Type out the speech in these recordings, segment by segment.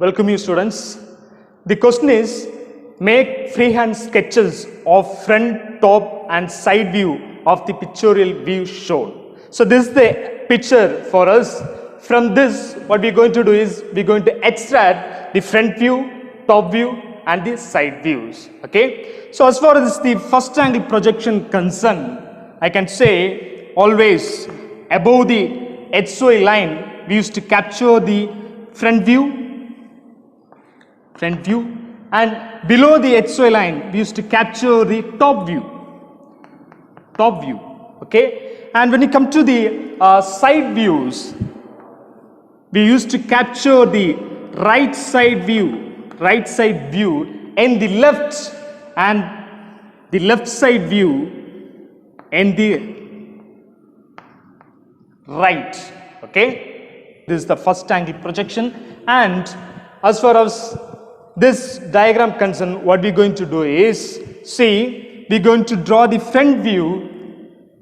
Welcome you students. The question is, make freehand sketches of front, top and side view of the pictorial view shown. So this is the picture for us. From this, what we're going to do is, we're going to extract the front view, top view and the side views. Okay. So as far as the first angle projection concerned, I can say always above the HOI line, we used to capture the front view, and below the HOI line we used to capture the top view, okay. And when you come to the side views, we used to capture the right side view and the left, and the left side view and the right, okay. This is the first angle projection. And as far as this diagram concerned, what we're going to do is, see, we're going to draw the front view.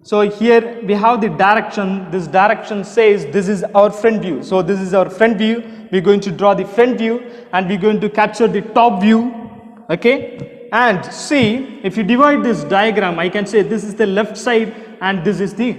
So here we have the direction. This direction says this is our front view. So this is our front view. We're going to draw the front view and we're going to capture the top view, okay. And see, if you divide this diagram, I can say this is the left side and this is the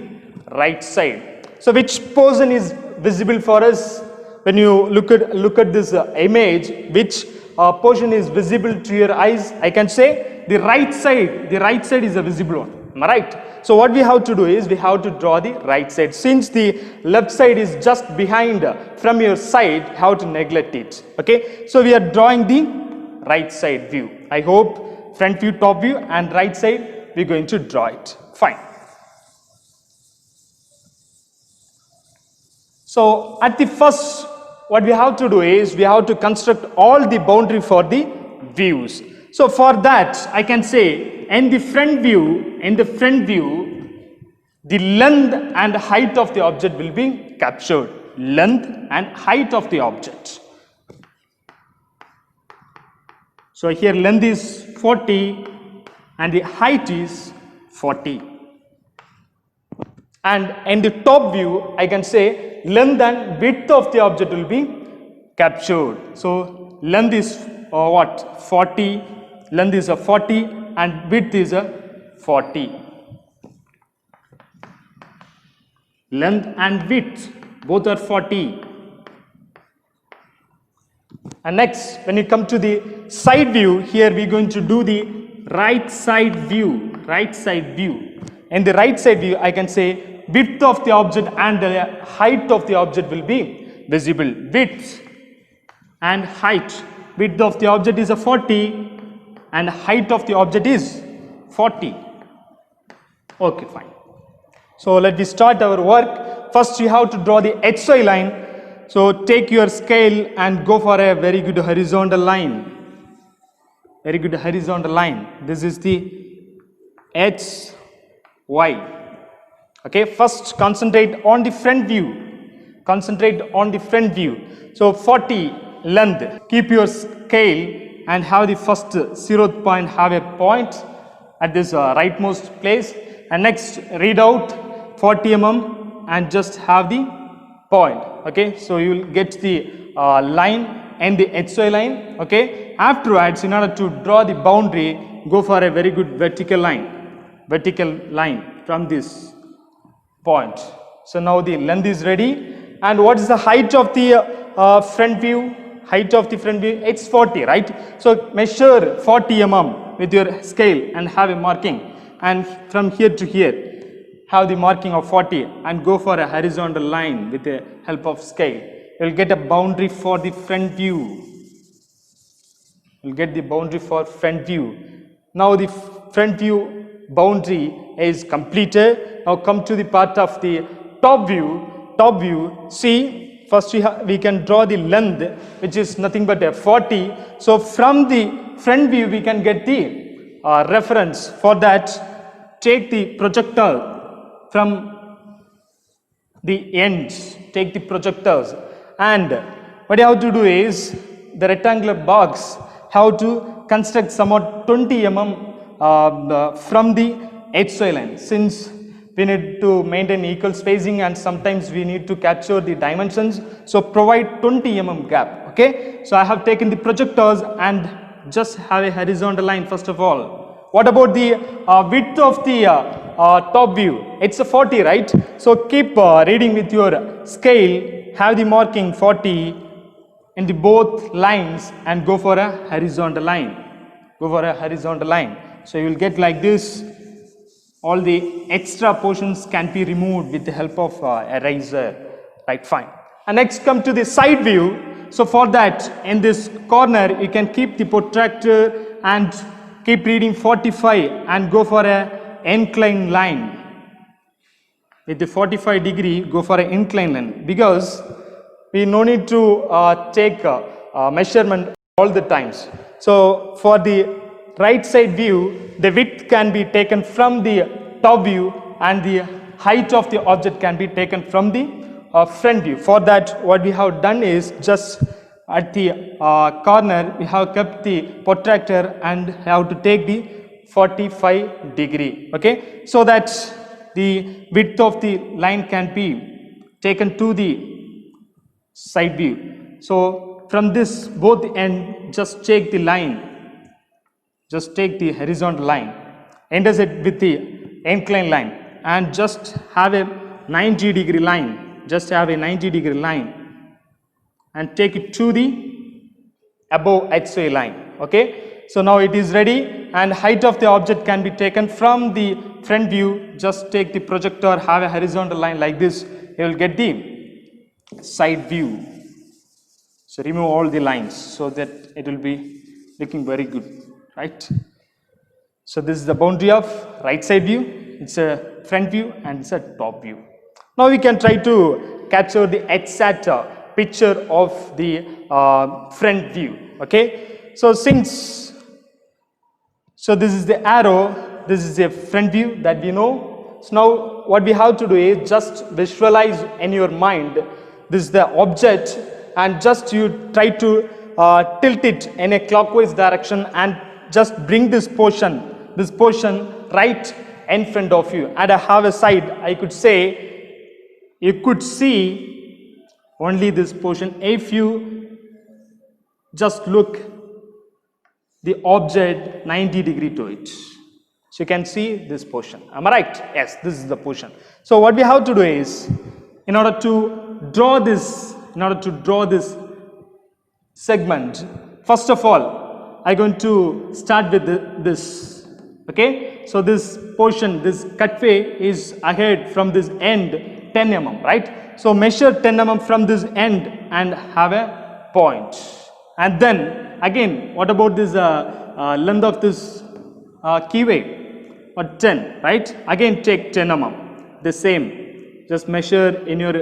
right side. So which portion is visible for us? When you look at this image, which portion is visible to your eyes? I can say the right side is a visible one. Am I right? So what we have to do is, we have to draw the right side. Since the left side is just behind from your side, you have to neglect it, okay. So we are drawing the right side view. I hope front view, top view and right side we're going to draw it. Fine. So at the first, what we have to do is, we have to construct all the boundary for the views. So for that, I can say in the front view, the length and height of the object will be captured. Length and height of the object. So here length is 40 and the height is 40. And in the top view, I can say length and width of the object will be captured. So length is 40, length is 40 and width is 40. Length and width both are 40. And next, when you come to the side view, here we are going to do the right side view. In the right side view, I can say width of the object and the height of the object will be visible. Width and height. Width of the object is 40 and height of the object is 40. Okay, fine. So let me start our work. First you have to draw the HOI line. So take your scale and go for a very good horizontal line. This is the HY. Okay, first concentrate on the front view. So 40 length. Keep your scale and have the first 0th point, have a point at this rightmost place. And next read out 40 mm and just have the point. Okay, so you will get the line and the HOI line. Okay, afterwards, in order to draw the boundary, go for a very good vertical line from this point. So now the length is ready. And what is the height of the front view? It's 40, right? So measure 40 mm with your scale and have a marking. And from here to here, have the marking of 40 and go for a horizontal line with the help of scale. You will get a boundary for the front view. Now the front view boundary is completed. Now come to the part of the top view. See, first we can draw the length, which is nothing but a 40. So from the front view we can get the reference. For that, take the projector from the ends. Take the projectors, and what you have to do is, the rectangular box have to construct somewhat 20 mm from the HOI line. Since we need to maintain equal spacing, and sometimes we need to capture the dimensions. So provide 20 mm gap. Okay, so I have taken the projectors and just have a horizontal line first of all. What about the width of the top view? It's a 40, right? So keep reading with your scale, have the marking 40 in the both lines and go for a horizontal line. Go for a horizontal line. So you will get like this. All the extra portions can be removed with the help of eraser. Right, fine. And next come to the side view. So for that, in this corner, you can keep the protractor and keep reading 45 and go for a inclined line. With the 45 degree, go for an inclined line, because we no need to take measurement all the times. So for the right side view, the width can be taken from the top view and the height of the object can be taken from the front view. For that, what we have done is just at the corner we have kept the protractor and have to take the 45 degree. Okay, so that the width of the line can be taken to the side view. So from this both end, just take the line, just take the horizontal line, intersect with the inclined line, and just have a 90 degree line, just have a 90 degree line and take it to the above XY line. Okay, so now it is ready, and height of the object can be taken from the front view. Just take the projector, have a horizontal line like this, you will get the side view. So remove all the lines so that it will be looking very good, right? So this is the boundary of right side view. It's a front view and it's a top view. Now we can try to capture the exact picture of the front view. Okay, so this is the arrow, this is a front view that we know. So now what we have to do is just visualize in your mind this is the object, and just you try to tilt it in a clockwise direction and just bring this portion right in front of you. And I have a side, I could say you could see only this portion if you just look the object 90 degree to it. So you can see this portion. Am I right? Yes, this is the portion. So what we have to do is, in order to draw this segment, first of all, I'm going to start with this. Okay, so this portion, this cutway is ahead from this end 10 mm, right? So measure 10 mm from this end and have a point. And then again, what about this length of this keyway? Or 10, right? Again take 10 mm, the same. Just measure in your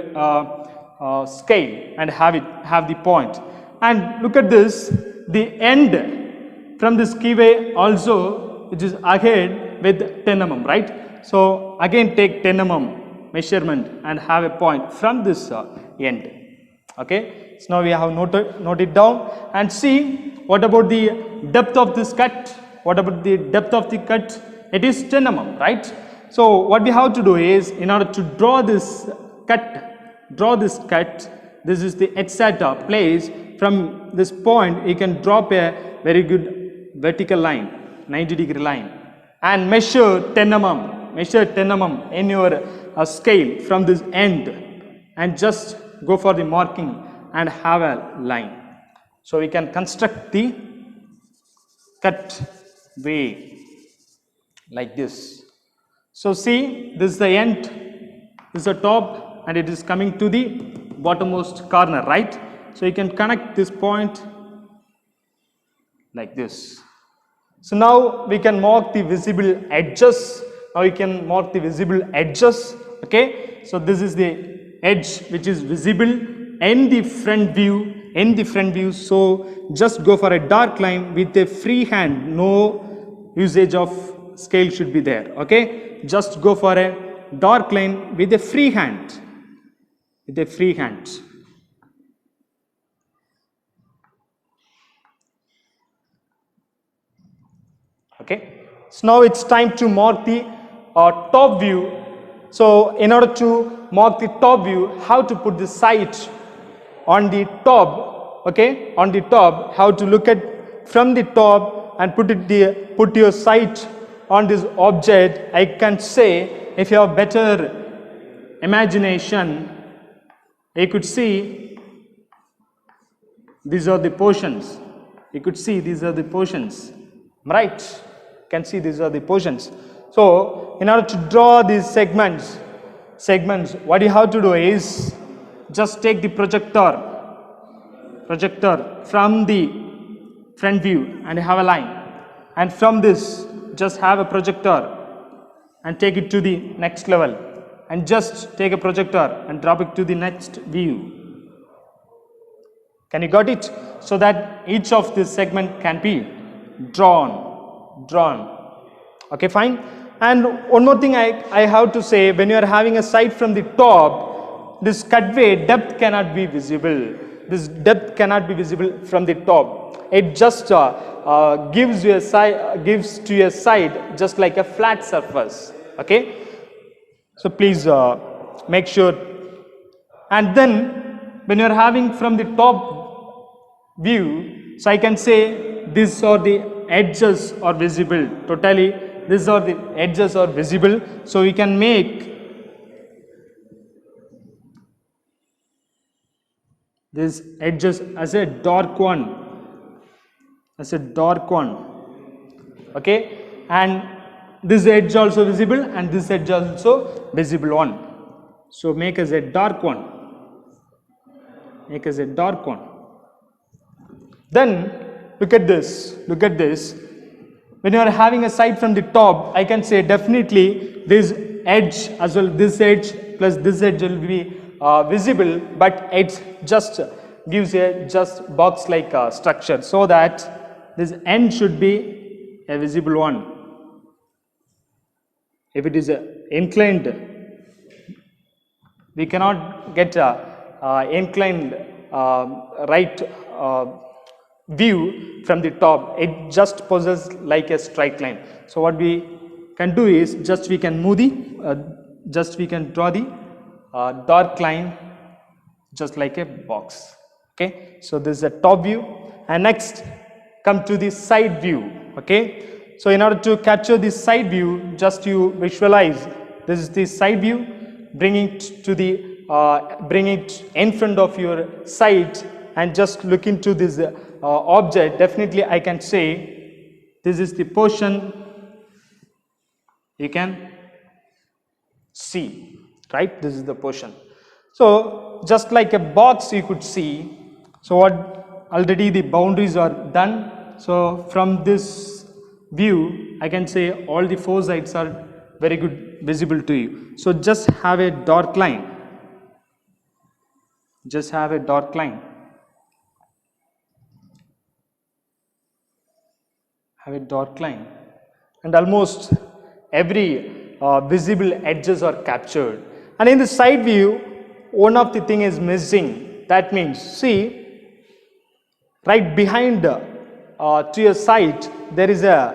scale and have the point. And look at this, the end from this keyway also, which is ahead with 10 mm, right? So again take 10 mm measurement and have a point from this end. Okay, so now we have noted down, and see what about the depth of this cut. What about the depth of the cut? It is 10 mm, right? So what we have to do is, in order to draw this cut, this is the exact place. From this point you can drop a very good vertical line, 90 degree line, and measure 10 mm in your scale from this end, and just go for the marking and have a line. So we can construct the cut way like this. So see, this is the end, this is the top, and it is coming to the bottommost corner, right? So you can connect this point like this. So now we can mark the visible edges. Okay, so this is the edge which is visible in the front view. So just go for a dark line with a free hand, no usage of scale should be there. Okay, just go for a dark line with a free hand, Okay, so now it's time to mark the top view So in order to mark the top view, how to put the sight on the top, okay, on the top, how to look at from the top and put your sight on this object. I can say, if you have better imagination, you could see these are the portions. You could see these are the portions, right? You can see these are the portions. So in order to draw these segments, what you have to do is just take the projector from the front view and have a line, and from this just have a projector and take it to the next level, and just take a projector and drop it to the next view. Can you got it? So that each of this segment can be drawn. Okay, fine. And one more thing I have to say, when you are having a sight from the top, this cutway depth cannot be visible. This depth cannot be visible from the top. It just gives to your side just like a flat surface. Okay. So please make sure. And then when you are having from the top view, so I can say these are the edges are visible totally. These are the edges are visible. So we can make these edges as a dark one. Okay, and this edge also visible and this edge also visible one. So make as a dark one. Then look at this. When you are having a sight from the top, I can say definitely this edge as well, this edge plus this edge will be visible, but it just gives a just box like structure, so that this end should be a visible one. If it is inclined, we cannot get a inclined right view from the top. It just poses like a straight line. So what we can do is just we can move the we can draw the dark line just like a box. Okay, so this is a top view, and next come to the side view. Okay, so in order to capture this side view, just you visualize this is the side view, bring it in front of your sight and just look into this object. Definitely I can say this is the portion you can see, right? This is the portion. So just like a box you could see. So what already the boundaries are done. So from this view I can say all the four sides are very good visible to you. So just have a dark line. And almost every visible edges are captured. And in the side view, one of the thing is missing. That means, see, right behind to your side there is a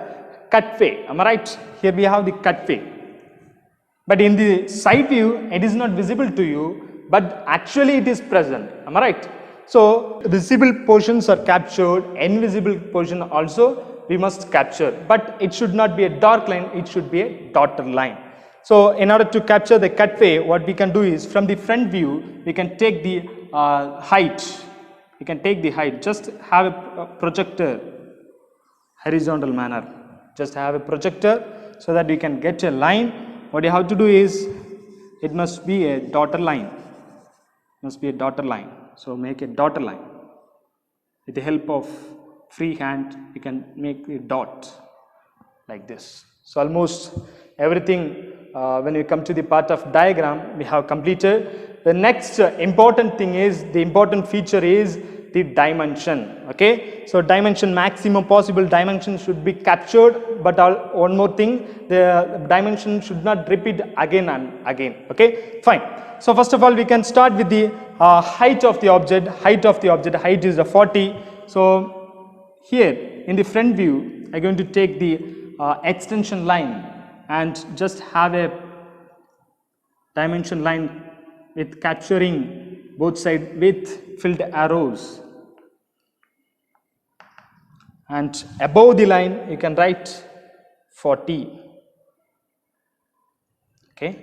cutway. Am I right? Here we have the cutway. But in the side view, it is not visible to you, but actually it is present. Am I right? So visible portions are captured, invisible portion also we must capture, but it should not be a dark line, it should be a dotted line. So in order to capture the cutway, what we can do is from the front view, we can take the height. Just have a projector, horizontal manner. Just have a projector so that we can get a line. What you have to do is, it must be a dotted line. So make a dotted line. With the help of freehand, you can make a dot like this. So almost everything when we come to the part of diagram we have completed. The next important feature is the dimension. Okay, so dimension, maximum possible dimension should be captured, but one more thing, the dimension should not repeat again and again. Okay, fine. So first of all we can start with the height of the object. Height is 40. So here in the front view I am going to take the extension line and just have a dimension line with capturing both sides with filled arrows, and above the line you can write 40. Okay,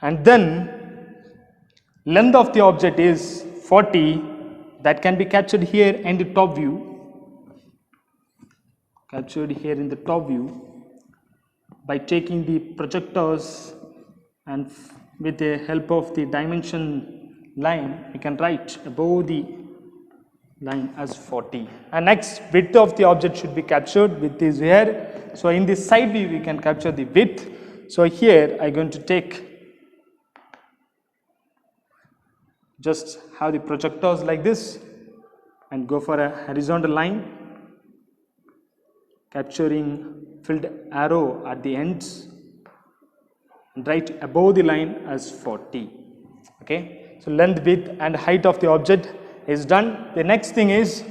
and then length of the object is 40. That can be captured here in the top view, by taking the projectors, and with the help of the dimension line we can write above the line as 40. And next, width of the object should be captured. Width is here, so in this side view we can capture the width. So here I am going to take, just have the projectors like this and go for a horizontal line, capturing filled arrow at the ends, and write above the line as 40. Okay, so length, width and height of the object is done. The next thing is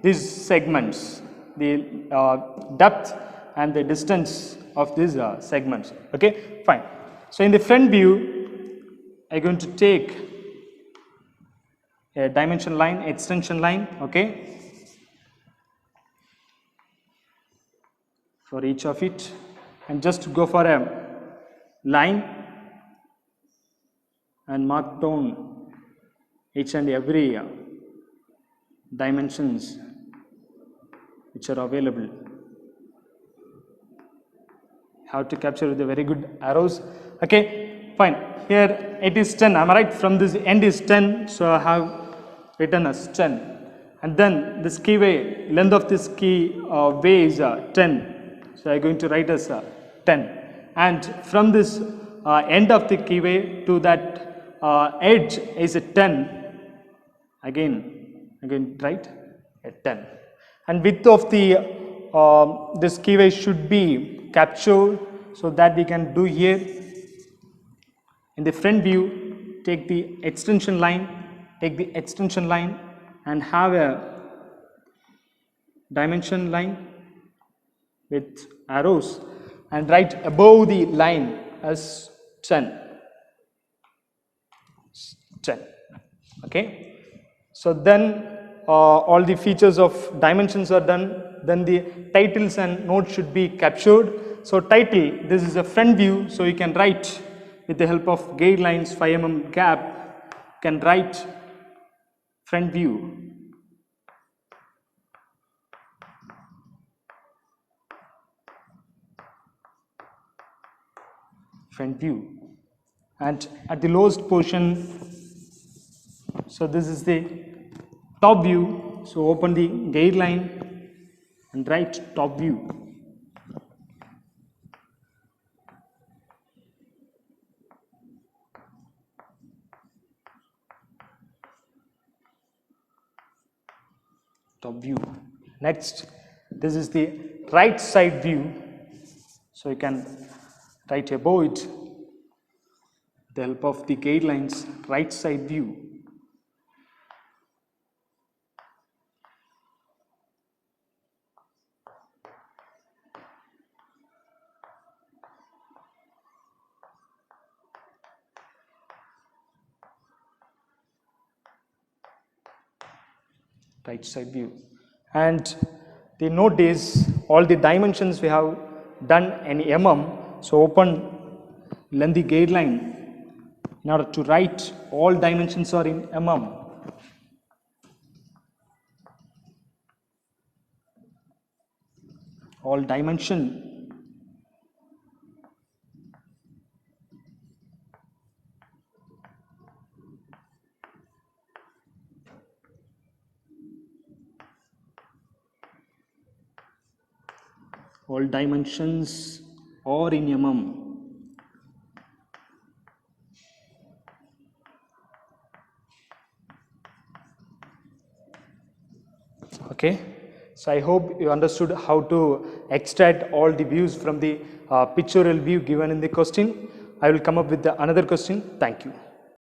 these segments, the depth and the distance of these segments. Okay, fine. So in the front view I am going to take a dimension line, extension line, okay, for each of it, and just go for a line and mark down each and every dimensions which are available. How to capture with a very good arrows. Okay, fine. Here it is 10. Am I right? From this end is 10, so I have written as 10. And then this keyway, length of this key way is 10. So I am going to write as 10. And from this end of the keyway to that edge is a 10. Again write a 10. And width of the this keyway should be captured, so that we can do here in the front view. Take the extension line, and have a dimension line with arrows, and write above the line as 10. Okay, so then all the features of dimensions are done. Then the titles and notes should be captured. So title, this is a front view, so you can write with the help of guidelines, 5 mm gap, can write front view. And at the lowest portion, so this is the top view, so open the guideline and write top view. Next, this is the right side view, so you can write above it with the help of the guidelines, right side view. Right side view. And the note is all the dimensions we have done in mm, so open lengthy guideline in order to write all dimensions are in mm. All dimension all dimensions are in mm. Okay, so I hope you understood how to extract all the views from the pictorial view given in the question. I will come up with another question. Thank you.